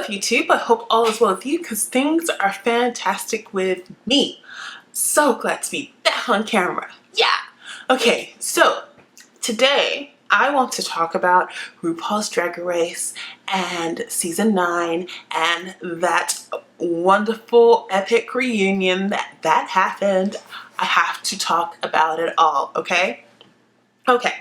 love YouTube. I hope all is well with you because things are fantastic with me. So glad to be back on camera. Yeah. Okay, so today I want to talk about Rupauls Drag Race and season 9 and that wonderful epic reunion that happened. I have to talk about it all, okay? Okay.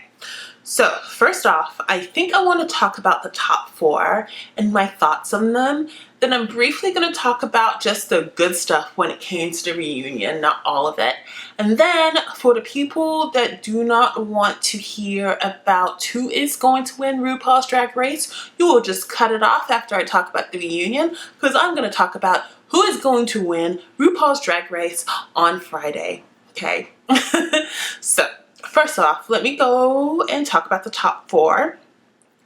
So first off, I think I want to talk about the top 4 and my thoughts on them. Then I'm briefly going to talk about just the good stuff when it came to the reunion, not all of it. And then for the people that do not want to hear about who is going to win RuPaul's Drag Race, you will just cut it off after I talk about the reunion, because I'm going to talk about who is going to win RuPaul's Drag Race on Friday. Okay? So first off, let me go and talk about the top 4.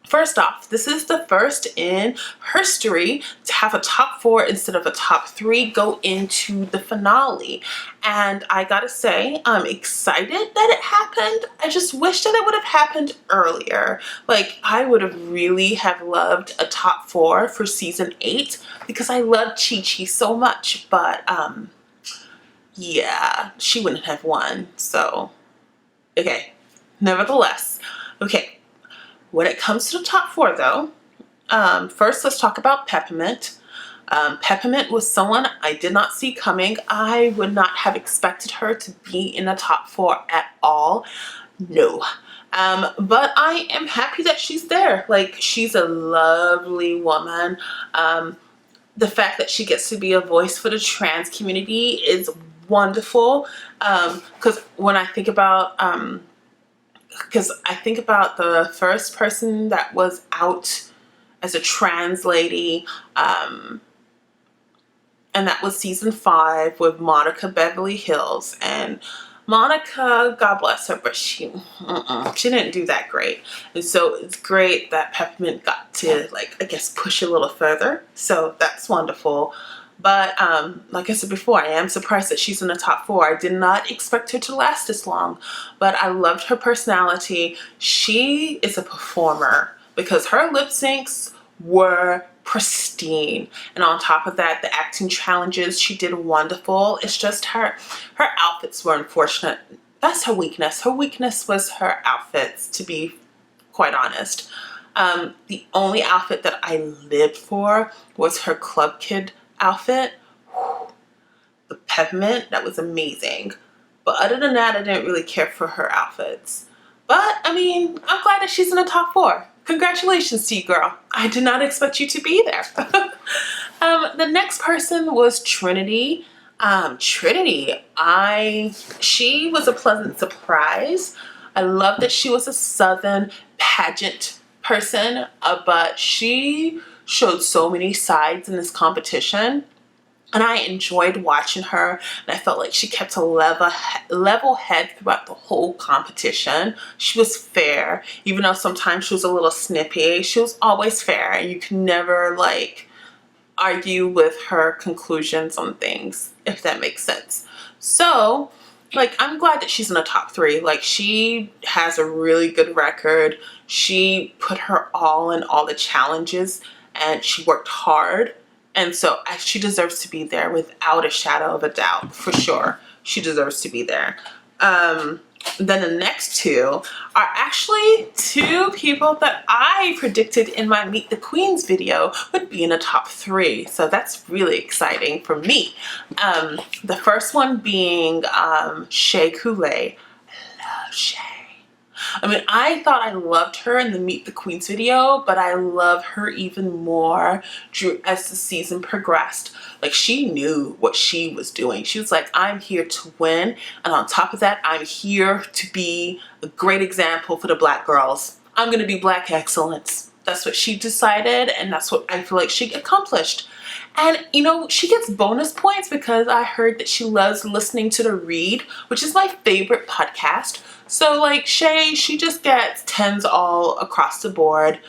First off, this is the first in history to have a top 4 instead of a top 3 go into the finale. And I gotta say, I'm excited that it happened. I just wish that it would have happened earlier. Like, I would have really have loved a top 4 for season 8 because I love Chi-Chi so much. But, yeah, she wouldn't have won, so... Okay, nevertheless, okay, when it comes to the top 4 though, first let's talk about Peppermint. Peppermint was someone I did not see coming. I would not have expected her to be in the top 4 at all. No. But I am happy that she's there. Like, she's a lovely woman. The fact that she gets to be a voice for the trans community is wonderful, because when I think about the first person that was out as a trans lady, and that was season 5 with Monica Beverly Hills. And Monica, God bless her, but she didn't do that great. And so it's great that Peppermint got to, like, I guess, push a little further. So that's wonderful. But like I said before, I am surprised that she's in the top 4. I did not expect her to last this long, but I loved her personality. She is a performer because her lip syncs were pristine. And on top of that, the acting challenges, she did wonderful. It's just her outfits were unfortunate. That's her weakness. Her weakness was her outfits, to be quite honest. The only outfit that I lived for was her Club Kid outfit. The Peppermint, that was amazing. But other than that, I didn't really care for her outfits. But I mean, I'm glad that she's in the top 4. Congratulations to you, girl. I did not expect you to be there. The next person was Trinity. Trinity, she was a pleasant surprise. I love that she was a Southern pageant person, but she showed so many sides in this competition, and I enjoyed watching her, and I felt like she kept a level head throughout the whole competition. She was fair, even though sometimes she was a little snippy. She was always fair, and you can never, like, argue with her conclusions on things, if that makes sense. So, like, I'm glad that she's in the top 3. Like, she has a really good record. She put her all in all the challenges, and she worked hard, and so she deserves to be there without a shadow of a doubt, for sure. She deserves to be there. Then the next 2 are actually 2 people that I predicted in my Meet the Queens video would be in the top 3. So that's really exciting for me. The first one being Shea Coulee. I love Shea. I mean, I thought I loved her in the Meet the Queens video, but I love her even more as the season progressed. Like, she knew what she was doing. She was like, I'm here to win, and on top of that, I'm here to be a great example for the Black girls. I'm gonna be Black excellence. That's what she decided, and that's what I feel like she accomplished. And, you know, she gets bonus points because I heard that she loves listening to The Read, which is my favorite podcast. So, like, Shea, she just gets 10s all across the board.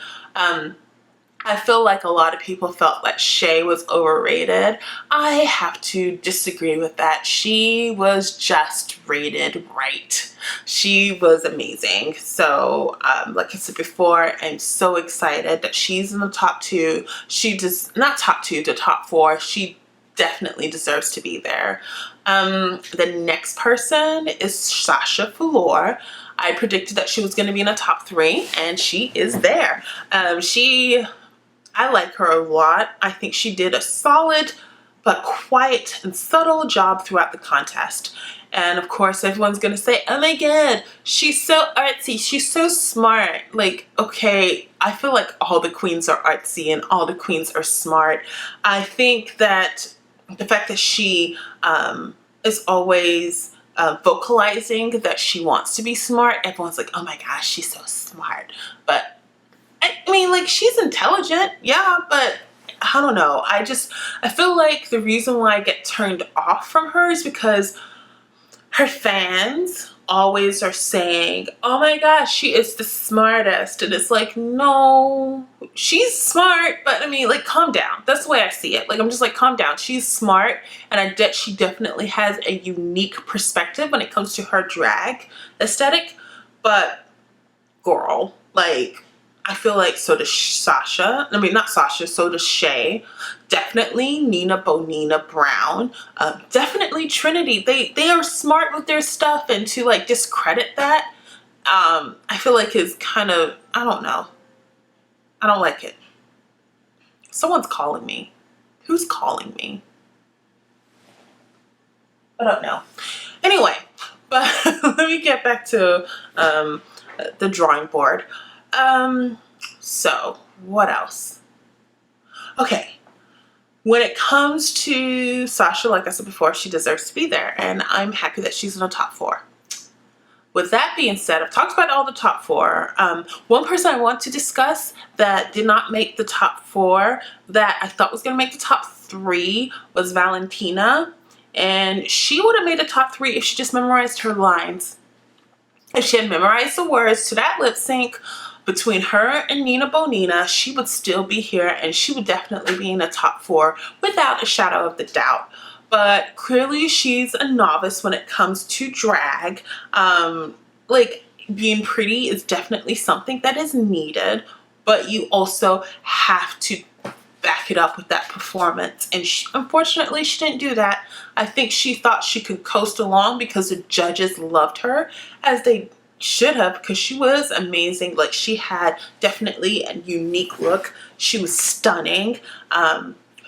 I feel like a lot of people felt that Shay was overrated. I have to disagree with that. She was just rated right. She was amazing. So, like I said before, I'm so excited that she's in the top two. She does not top two, the top four. She definitely deserves to be there. The next person is Sasha Velour. I predicted that she was going to be in the top three, and she is there. I like her a lot. I think she did a solid but quiet and subtle job throughout the contest. And of course, everyone's gonna say, oh my god, she's so artsy, she's so smart. Like, okay, I feel like all the queens are artsy and all the queens are smart. I think that the fact that she is always vocalizing that she wants to be smart, everyone's like, oh my gosh, she's so smart. But I mean, like, she's intelligent, yeah, but I don't know. I feel like the reason why I get turned off from her is because her fans always are saying, oh my gosh, she is the smartest. And it's like, no, she's smart, but I mean, like, calm down. That's the way I see it. Like, I'm just like, calm down. She's smart, and she definitely has a unique perspective when it comes to her drag aesthetic, but girl, like, I feel like so does Sasha. I mean, not Sasha, so does Shay. Definitely Nina Bonina Brown. Definitely Trinity. They are smart with their stuff, and to like discredit that, I feel like is kind of, I don't know. I don't like it. Someone's calling me. Who's calling me? I don't know. Anyway, but let me get back to the drawing board. So what else? Okay, when it comes to Sasha, like I said before, she deserves to be there, and I'm happy that she's in the top four. With that being said, I've talked about all the top four. One person I want to discuss that did not make the top four that I thought was going to make the top three was Valentina, and she would have made the top three if she just memorized her lines. If she had memorized the words to that lip sync between her and Nina Bonina, she would still be here, and she would definitely be in the top four without a shadow of the doubt. But clearly she's a novice when it comes to drag. Like, being pretty is definitely something that is needed, but you also have to back it up with that performance, and unfortunately she didn't do that. I think she thought she could coast along because the judges loved her, as they should have, because she was amazing. Like, she had definitely a unique look. She was stunning.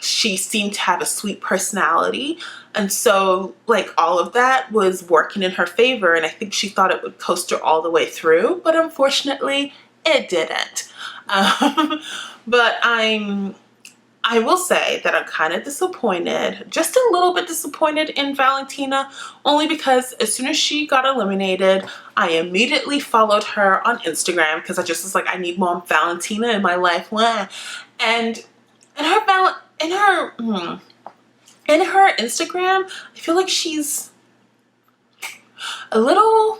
She seemed to have a sweet personality, and so like all of that was working in her favor, and I think she thought it would coast her all the way through, but unfortunately it didn't. But I will say that I'm kind of disappointed, just a little bit disappointed in Valentina, only because as soon as she got eliminated, I immediately followed her on Instagram because I just was like, I need more Valentina in my life. And in her Instagram, I feel like she's a little,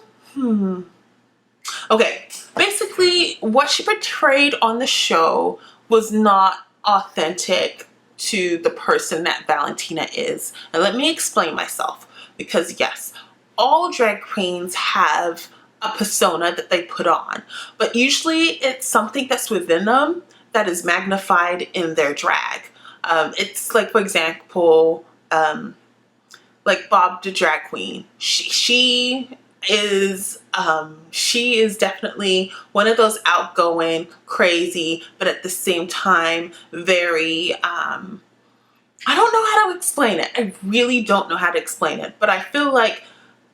okay, basically what she portrayed on the show was not authentic to the person that Valentina is. And let me explain myself, because yes, all drag queens have a persona that they put on, but usually it's something that's within them that is magnified in their drag. It's like, for example, like Bob the drag queen. She is definitely one of those outgoing, crazy, but at the same time very I don't know how to explain it. I really don't know how to explain it, but I feel like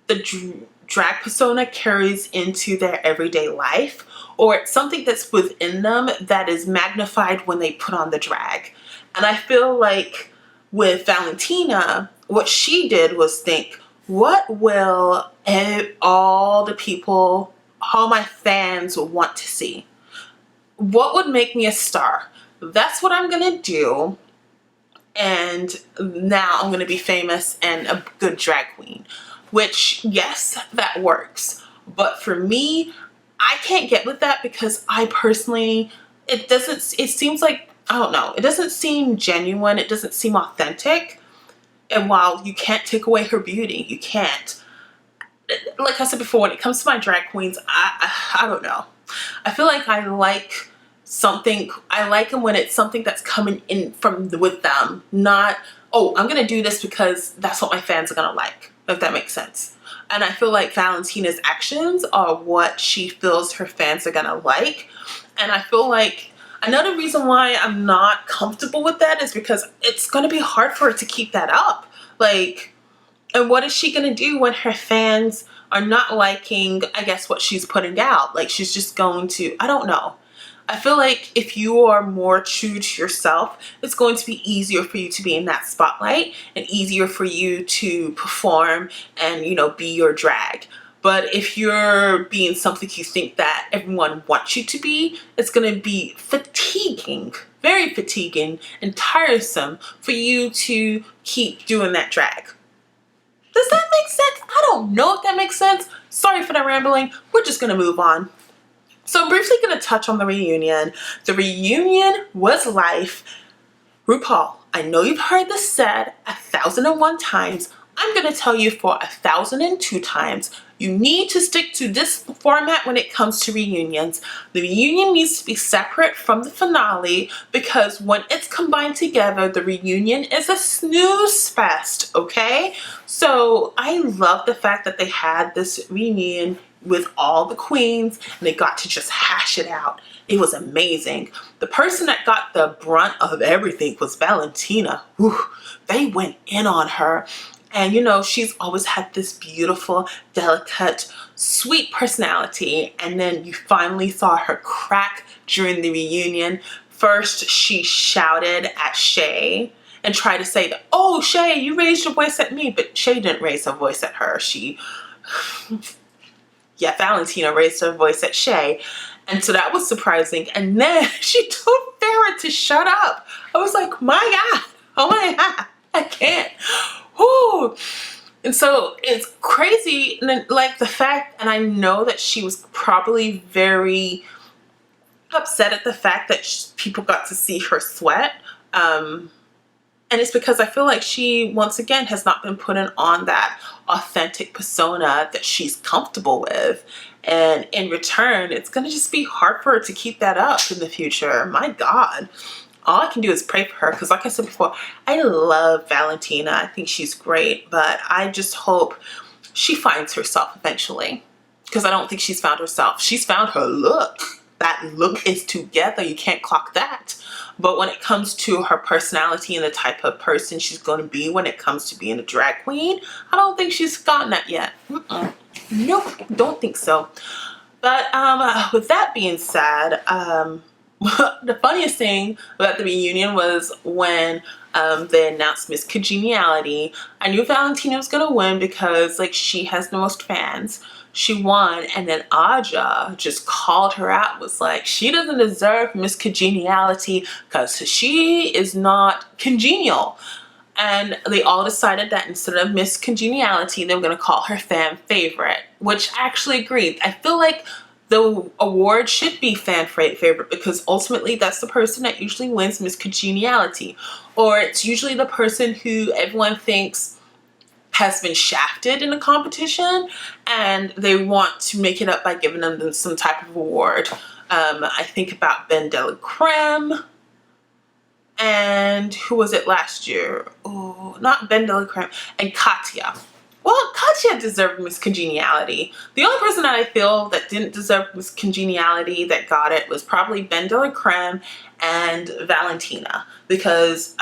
the drag persona carries into their everyday life, or it's something that's within them that is magnified when they put on the drag. And I feel like with Valentina, what she did was think, what will all the people, all my fans want to see? What would make me a star? That's what I'm gonna do, and now I'm gonna be famous and a good drag queen. Which, yes, that works, but for me, I can't get with that, because I personally, it seems like I don't know, it doesn't seem genuine, it doesn't seem authentic. And while you can't take away her beauty, you can't. Like I said before, when it comes to my drag queens, I don't know. I feel like I like something, I like them when it's something that's coming in from with them, not, oh, I'm gonna do this because that's what my fans are gonna like, if that makes sense. And I feel like Valentina's actions are what she feels her fans are gonna like. And I feel like another reason why I'm not comfortable with that is because it's gonna be hard for her to keep that up. Like, and what is she gonna do when her fans are not liking, I guess, what she's putting out? Like, she's just going to, I don't know. I feel like if you are more true to yourself, it's going to be easier for you to be in that spotlight and easier for you to perform and, you know, be your drag. But if you're being something you think that everyone wants you to be, it's going to be fatiguing, very fatiguing and tiresome for you to keep doing that drag. Does that make sense? I don't know if that makes sense. Sorry for the rambling. We're just going to move on. So I'm briefly going to touch on the reunion. The reunion was life. RuPaul, I know you've heard this said 1,001 times. I'm going to tell you for 1,002 times. You need to stick to this format when it comes to reunions. The reunion needs to be separate from the finale because when it's combined together, the reunion is a snooze fest, okay? So I love the fact that they had this reunion with all the queens and they got to just hash it out. It was amazing. The person that got the brunt of everything was Valentina. Whew, they went in on her. And you know, she's always had this beautiful, delicate, sweet personality. And then you finally saw her crack during the reunion. First, she shouted at Shay and tried to say that, oh, Shay, you raised your voice at me. But Shay didn't raise her voice at her. Yeah, Valentina raised her voice at Shay. And so that was surprising. And then she told Farrah to shut up. I was like, my God, oh my God, I can't. Whew. And so it's crazy, and then, like, the fact, and I know that she was probably very upset at the fact that people got to see her sweat. And it's because I feel like she, once again, has not been putting on that authentic persona that she's comfortable with. And in return, it's going to just be hard for her to keep that up in the future. My God. All I can do is pray for her because, like I said before, I love Valentina. I think she's great, but I just hope she finds herself eventually because I don't think she's found herself. She's found her look. That look is together. You can't clock that. But when it comes to her personality and the type of person she's going to be when it comes to being a drag queen, I don't think she's gotten that yet. Nope, don't think so. But with that being said, the funniest thing about the reunion was when they announced Miss Congeniality. I knew Valentina was gonna win because, like, she has the most fans. She won, and then Aja just called her out, was like, she doesn't deserve Miss Congeniality because she is not congenial. And they all decided that instead of Miss Congeniality, they were gonna call her fan favorite, which I actually agreed. I feel like the award should be fan favorite because ultimately that's the person that usually wins Miss Congeniality. Or it's usually the person who everyone thinks has been shafted in a competition and they want to make it up by giving them some type of award. I think about Ben de la Creme and who was it last year? Oh, not Ben de la Creme, and Katya. Well, Katya deserved Miss Congeniality. The only person that I feel that didn't deserve Miss Congeniality that got it was probably Ben de la Creme and Valentina. Because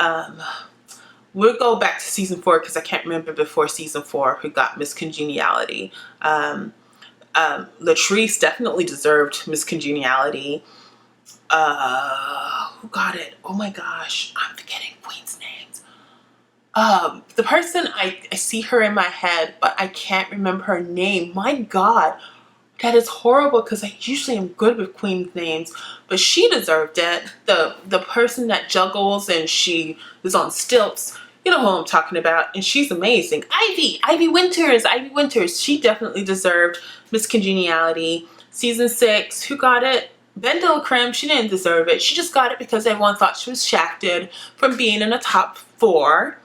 we'll go back to season 4 because I can't remember before season 4 who got Miss Congeniality. Latrice definitely deserved Miss Congeniality. Who got it? Oh my gosh, I'm forgetting queens' names. The person, I see her in my head, but I can't remember her name. My God, that is horrible because I usually am good with queens' names, but she deserved it. The person that juggles and she is on stilts, you know who I'm talking about, and she's amazing. Ivy Winters, she definitely deserved Miss Congeniality. Season 6, who got it? Vendela, she didn't deserve it. She just got it because everyone thought she was shafted from being in the top 4.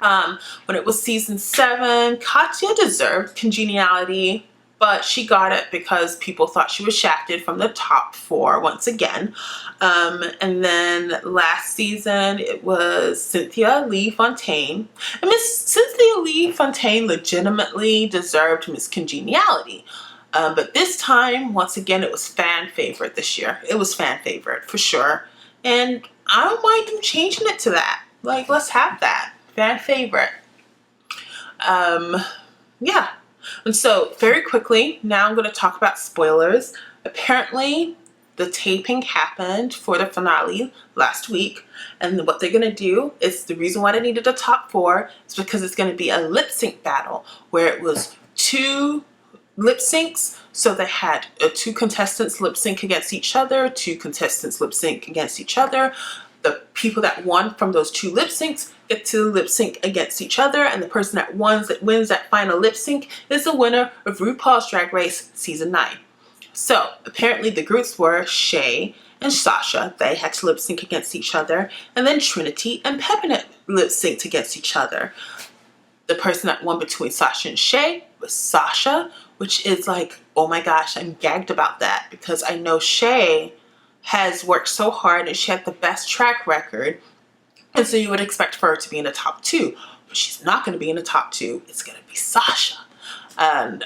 When it was season 7, Katya deserved congeniality, but she got it because people thought she was shafted from the top 4 once again. And then last season it was Cynthia Lee Fontaine. And Miss Cynthia Lee Fontaine legitimately deserved Miss Congeniality. But this time, once again, it was fan favorite this year. It was fan favorite for sure. And I don't mind them changing it to that. Like, let's have that. Fan favorite. Yeah. And so, very quickly, now I'm going to talk about spoilers. Apparently, the taping happened for the finale last week. And what they're going to do is, the reason why they needed a top 4 is because it's going to be a lip sync battle where it was 2 lip syncs. So they had 2 contestants lip sync against each other, 2 contestants lip sync against each other. The people that won from those 2 lip syncs get to lip sync against each other, and the person that wins that final lip sync is the winner of RuPaul's Drag Race Season 9. So apparently the groups were Shay and Sasha. They had to lip sync against each other, and then Trinity and Peppermint lip synced against each other. The person that won between Sasha and Shay was Sasha, which is like, oh my gosh, I'm gagged about that because I know Shay has worked so hard and she had the best track record, and so you would expect for her to be in the top 2, but she's not going to be in the top 2. It's going to be Sasha. And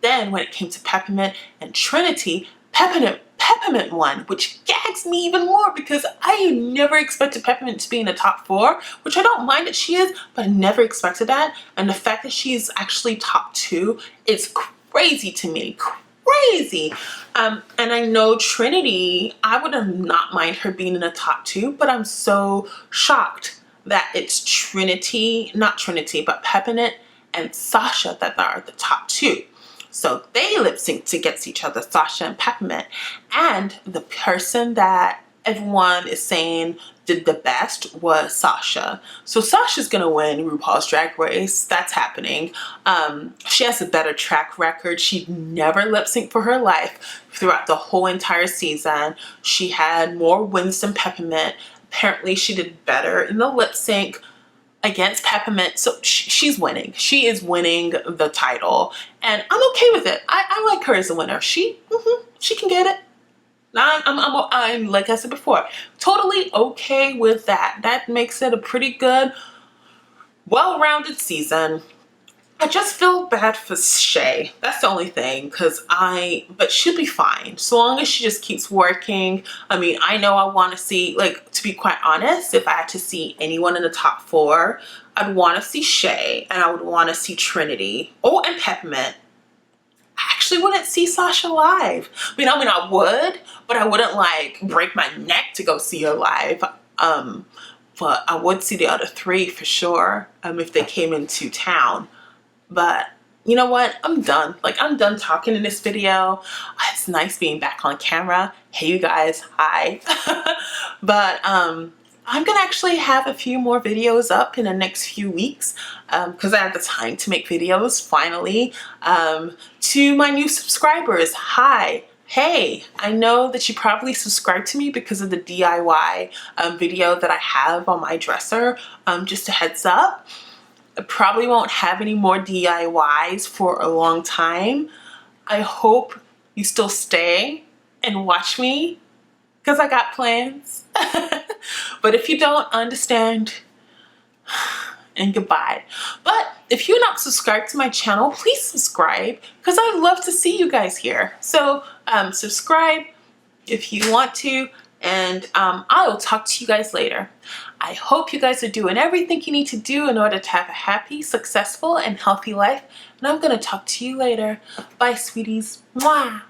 then when it came to Peppermint and Trinity, Peppermint won, which gags me even more because I never expected Peppermint to be in the top 4, which I don't mind that she is, but I never expected that. And the fact that she's actually top 2 is crazy to me. Crazy. And I know Trinity, I would have not mind her being in the top 2, but I'm so shocked that it's not Trinity, but Peppermint and Sasha that are the top 2. So they lip synced against each other, Sasha and Peppermint. And the person that everyone is saying did the best was Sasha. So Sasha's gonna win RuPaul's Drag Race. That's happening. She has a better track record. She never lip synced for her life throughout the whole entire season. She had more wins than Peppermint. Apparently she did better in the lip sync against Peppermint, so she's winning. She is winning the title, and I'm okay with it. I like her as a winner. She can get it. I'm like I said before, totally okay with that. That makes it a pretty good, well-rounded season. I just feel bad for Shay. That's the only thing, but she'll be fine. So long as she just keeps working. I mean, I know I want to see, like, to be quite honest, if I had to see anyone in the top 4, I'd want to see Shay, and I would want to see Trinity. Oh, and Peppermint. I actually wouldn't see Sasha live. I mean, I would, but I wouldn't, like, break my neck to go see her live. But I would see the other 3 for sure, if they came into town. But you know what? I'm done. Like, I'm done talking in this video. It's nice being back on camera. Hey, you guys. Hi. But I'm gonna actually have a few more videos up in the next few weeks because I have the time to make videos finally. To my new subscribers, hi. Hey, I know that you probably subscribed to me because of the DIY video that I have on my dresser. Just a heads up. I probably won't have any more DIYs for a long time. I hope you still stay and watch me because I got plans. But if you don't understand, and goodbye. But if you're not subscribed to my channel, please subscribe because I'd love to see you guys here. So subscribe if you want to, and I will talk to you guys later. I hope you guys are doing everything you need to do in order to have a happy, successful, and healthy life. And I'm going to talk to you later. Bye, sweeties. Mwah.